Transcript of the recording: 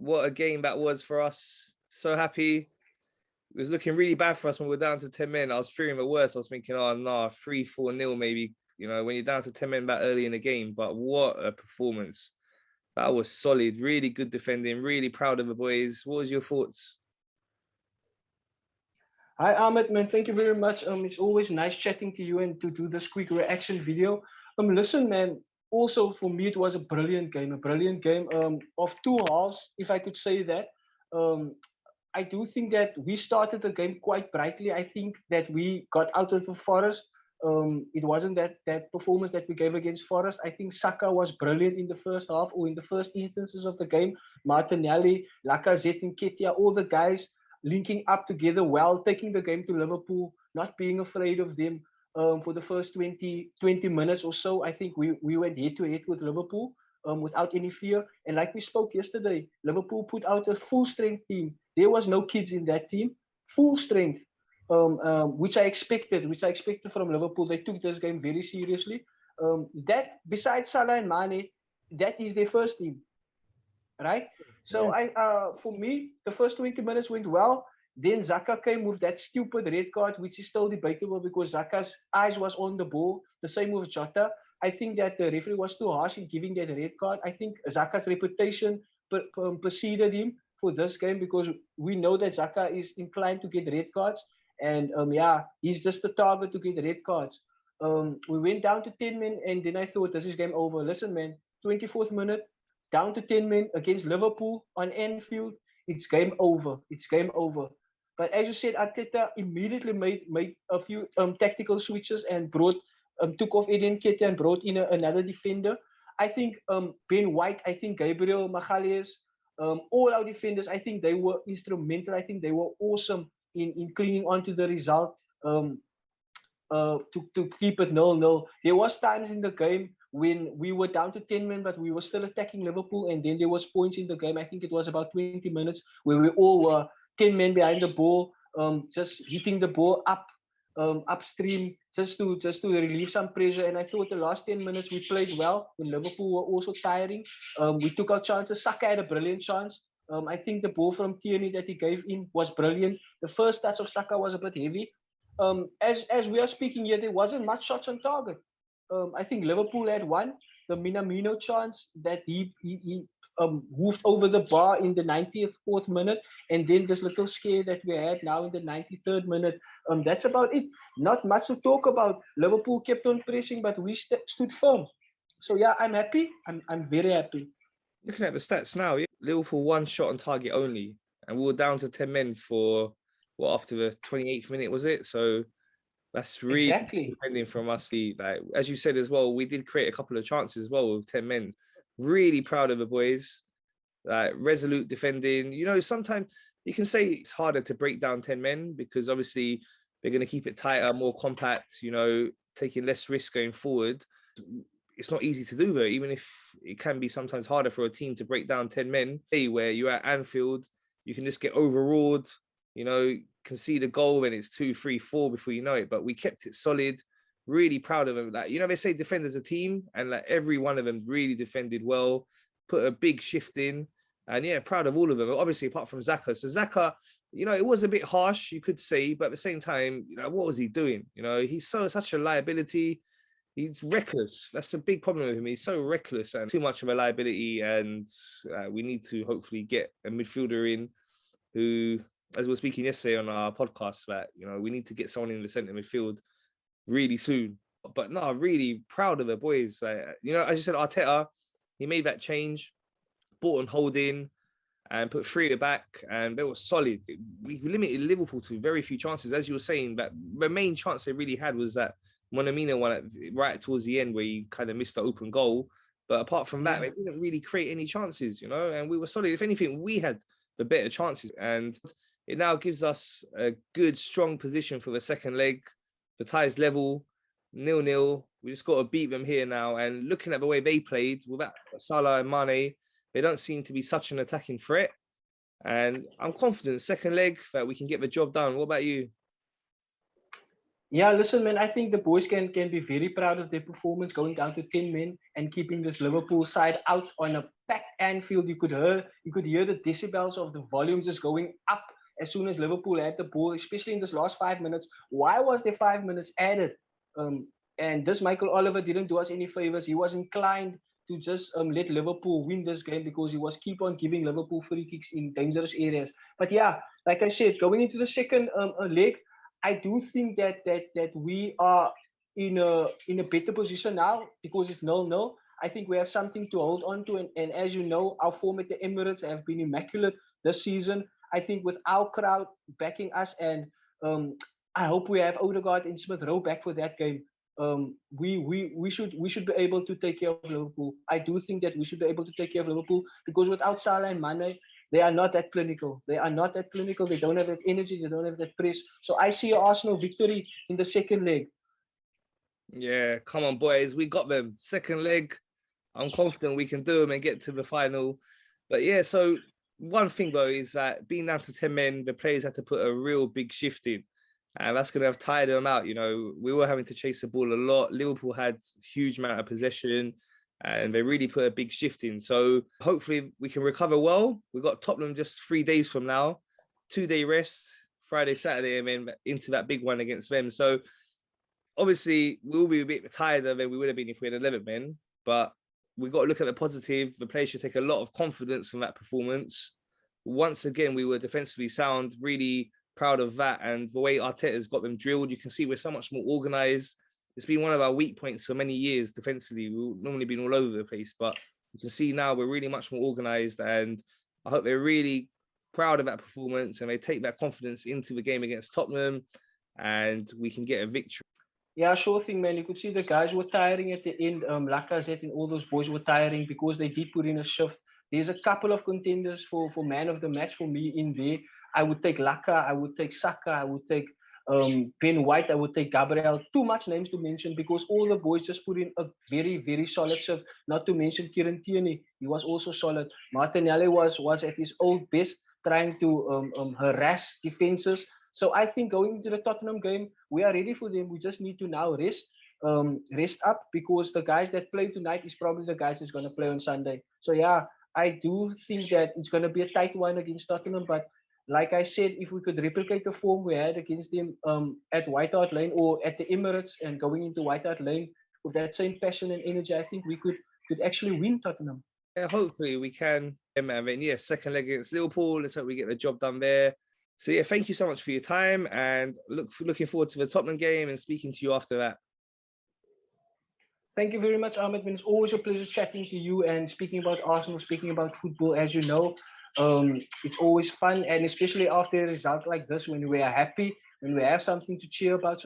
what a game that was for us. So happy. It was looking really bad for us when we were down to 10 men. I was fearing the worst. I was thinking, oh, no, 3-4-0 maybe, when you're down to 10 men that early in the game. But what a performance. That was solid. Really good defending. Really proud of the boys. What was your thoughts? Hi, Ahmed, man. Thank you very much. It's always nice chatting to you and to do this quick reaction video. Listen, man. Also, for me, it was a brilliant game. A brilliant game. Of two halves, if I could say that. Um, I do think that we started the game quite brightly. I think that we got out of the Forest. It wasn't that performance that we gave against Forest. I think Saka was brilliant in the first half or in the first instances of the game. Martinelli, Lacazette, and Ketia, all the guys linking up together well, taking the game to Liverpool, not being afraid of them. For the first 20 minutes or so, I think we went head to head with Liverpool without any fear. And like we spoke yesterday, Liverpool put out a full strength team. There was no kids in that team, full strength, which I expected from Liverpool. They took this game very seriously. That besides Salah and Mane, that is their first team, right? So for me, the first 20 minutes went well. Then Zaka came with that stupid red card, which is still debatable because Zaka's eyes was on the ball. The same with Jota. I think that the referee was too harsh in giving that red card. I think Zaka's reputation preceded him for this game because we know that Zaka is inclined to get red cards. And he's just the target to get red cards. We went down to 10 men, and then I thought, this is game over. Listen, man, 24th minute, down to 10 men against Liverpool on Anfield. It's game over. It's game over. But as you said, Arteta immediately made a few tactical switches and took off Eden Nketiah and brought in another defender. I think Ben White, I think Gabriel Magalhaes, all our defenders, I think they were instrumental. I think they were awesome in clinging on to the result to keep it 0-0. There was times in the game when we were down to 10 men, but we were still attacking Liverpool. And then there was points in the game. I think it was about 20 minutes where we all were 10 men behind the ball, just hitting the ball upstream, just to relieve some pressure. And I thought the last 10 minutes we played well when Liverpool were also tiring. We took our chances. Saka had a brilliant chance. I think the ball from Tierney that he gave in was brilliant. The first touch of Saka was a bit heavy. As we are speaking here, there wasn't much shots on target. I think Liverpool had one, the Minamino chance that he moved over the bar in the 94th minute, and then this little scare that we had now in the 93rd minute. That's about it. Not much to talk about. Liverpool kept on pressing, but we stood firm. So yeah, I'm happy. I'm very happy. Looking at the stats now, Liverpool one shot on target only, and we were down to 10 men for after the 28th minute, was it? So that's really defending from us. Like, as you said as well, we did create a couple of chances as well with 10 men. Really proud of the boys. Resolute defending. Sometimes you can say it's harder to break down 10 men because obviously they're going to keep it tighter, more compact, taking less risk going forward. It's not easy to do though, even if it can be sometimes harder for a team to break down 10 men. Where you're at Anfield, you can just get overawed, concede a goal and it's 2-3-4 before you know it. But we kept it solid. Really proud of them. They say defend as a team, and every one of them really defended well, put a big shift in, and proud of all of them. Obviously, apart from Xhaka. So Xhaka, it was a bit harsh, you could say, but at the same time, what was he doing? He's such a liability. He's reckless. That's a big problem with him. He's so reckless and too much of a liability. And we need to hopefully get a midfielder in who, as we were speaking yesterday on our podcast, that we need to get someone in the centre midfield really soon. But no, really proud of the boys. As you said, Arteta, he made that change, brought on Holding and put three at the back, and they were solid. We limited Liverpool to very few chances. As you were saying, that the main chance they really had was that Minamino one right towards the end where he kind of missed the open goal. But apart from that, they didn't really create any chances, and we were solid. If anything, we had the better chances. And it now gives us a good, strong position for the second leg. The ties level, 0-0. We just got to beat them here now. And looking at the way they played, without Salah and Mane, they don't seem to be such an attacking threat. And I'm confident, second leg, that we can get the job done. What about you? Yeah, listen, man, I think the boys can be very proud of their performance going down to 10 men and keeping this Liverpool side out on a packed Anfield. You could hear the decibels of the volumes just going up as soon as Liverpool had the ball, especially in this last 5 minutes. Why was there 5 minutes added? And this Michael Oliver didn't do us any favors. He was inclined to just let Liverpool win this game because he was keep on giving Liverpool free kicks in dangerous areas. But yeah, like I said, going into the second leg, I do think that we are in a better position now because it's 0-0. I think we have something to hold on to, and as you know, our form at the Emirates have been immaculate this season. I think with our crowd backing us, and I hope we have Odegaard and Smith Rowe back for that game. We should be able to take care of Liverpool. I do think that we should be able to take care of Liverpool because without Salah and Mane, they are not that clinical. They are not that clinical. They don't have that energy. They don't have that press. So I see an Arsenal victory in the second leg. Yeah, come on, boys. We got them. Second leg. I'm confident we can do them and get to the final. But yeah, so one thing though is that being down to 10 men, the players had to put a real big shift in. And that's going to have tired them out. You know, we were having to chase the ball a lot. Liverpool had huge amount of possession and they really put a big shift in. So hopefully we can recover well. We've got Tottenham just 3 days from now, 2-day rest, Friday, Saturday, and then into that big one against them. So obviously we'll be a bit tired than we would have been if we had 11 men, but we've got to look at the positive. The players should take a lot of confidence from that performance. Once again, we were defensively sound, really proud of that. And the way Arteta's got them drilled, you can see we're so much more organised. It's been one of our weak points for many years defensively. We've normally been all over the place, but you can see now we're really much more organised. And I hope they're really proud of that performance and they take that confidence into the game against Tottenham and we can get a victory. Yeah, sure thing, man. You could see the guys were tiring at the end. Lacazette and all those boys were tiring because they did put in a shift. There's a couple of contenders for man of the match for me in there. I would take Laka, I would take Saka, I would take Ben White, I would take Gabriel. Too much names to mention because all the boys just put in a very, very solid shift. Not to mention Kieran Tierney, he was also solid. Martinelli was at his old best, trying to harass defenses. So I think going into the Tottenham game, we are ready for them. We just need to now rest up because the guys that play tonight is probably the guys that's going to play on Sunday. So yeah, I do think that it's going to be a tight one against Tottenham. But like I said, if we could replicate the form we had against them at White Hart Lane or at the Emirates and going into White Hart Lane with that same passion and energy, I think we could actually win Tottenham. Yeah, hopefully we can. I mean, yeah, second leg against Liverpool. Let's hope we get the job done there. So yeah, thank you so much for your time and looking forward to the Tottenham game and speaking to you after that. Thank you very much, Ahmed. It's always a pleasure chatting to you and speaking about Arsenal, speaking about football. As you know, it's always fun, and especially after a result like this, when we are happy, when we have something to cheer about.